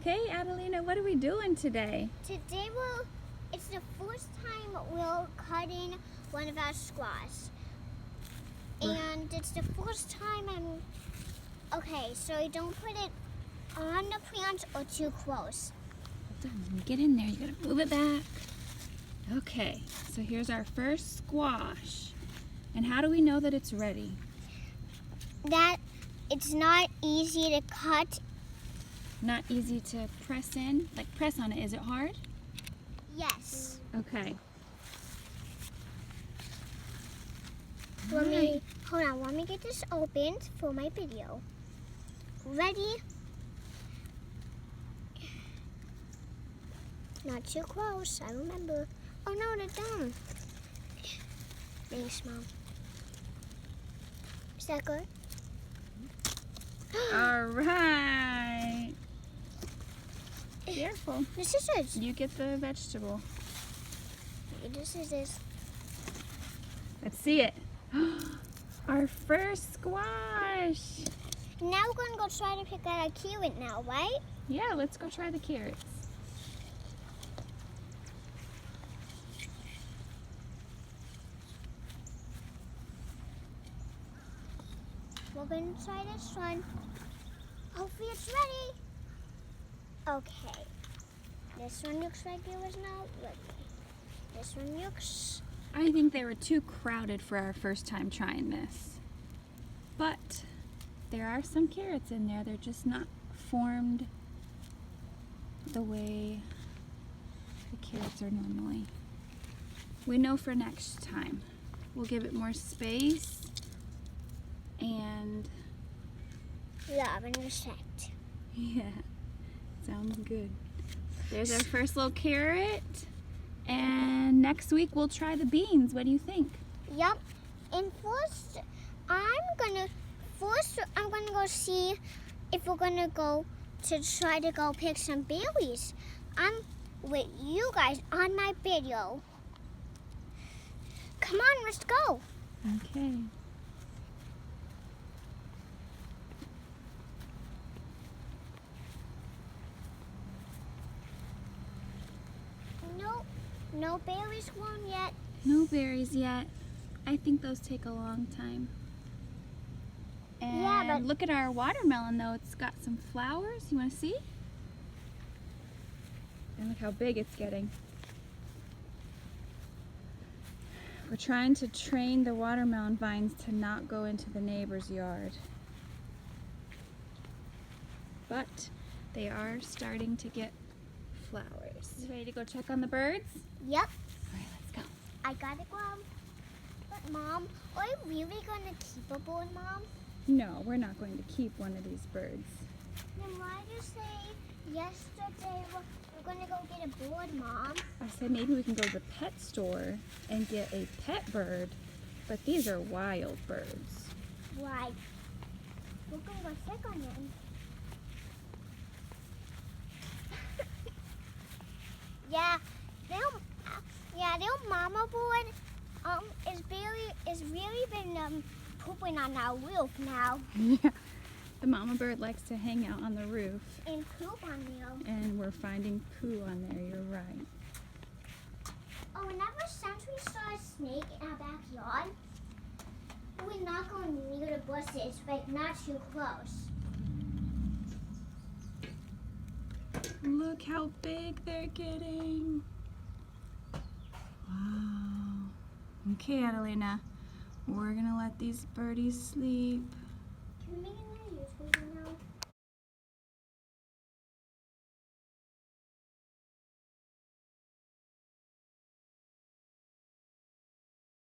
Okay, Adelina, what are we doing today? Today it's the first time we're cutting one of our squash. And it's the first time okay, so you don't put it on the plant or too close. Hold on, let me get in there. You gotta move it back. Okay, so here's our first squash. And how do we know that it's ready? That it's not easy to cut. Not easy to press in? Like press on it, is it hard? Yes. Okay. Hold on, let me get this opened for my video. Ready? Not too close, I remember. Oh no, they're done. Thanks, Mom. Is that good? All right. Careful. The scissors. You get the vegetable. The scissors. Let's see it. Our first squash. Now we're going to go try to pick out a carrot now, right? Yeah, let's go try the carrots. We're going to try this one. Hopefully it's ready. Okay. This one looks like it was not ready. This one looks... I think they were too crowded for our first time trying this. But there are some carrots in there. They're just not formed the way the carrots are normally. We know for next time. We'll give it more space and love and respect. yeah, sounds good. There's our first little carrot. And next week we'll try the beans. What do you think? Yep. And first I'm gonna go see if we're gonna go to try to go pick some berries. I'm with you guys on my video. Come on, let's go. Okay. No berries grown yet. No berries yet. I think those take a long time. And Yeah, but look at our watermelon though. It's got some flowers. You want to see? And look how big it's getting. We're trying to train the watermelon vines to not go into the neighbor's yard. But they are starting to get flowers. You ready to go check on the birds? Yep. All right, let's go. I gotta go. But Mom, are you really gonna keep a bird, Mom? No, we're not going to keep one of these birds. Then why did you say yesterday we're gonna go get a bird, Mom? I said maybe we can go to the pet store and get a pet bird, but these are wild birds. Why? We're gonna go check on them. Their mama bird is really been pooping on our roof now. Yeah, the mama bird likes to hang out on the roof. And poop on there. And we're finding poo on there, you're right. Oh, and ever since we saw a snake in our backyard, we're not going near the bushes, but not too close. Look how big they're getting. Wow. Okay, Adelina, we're gonna let these birdies sleep. Can we make another YouTube now?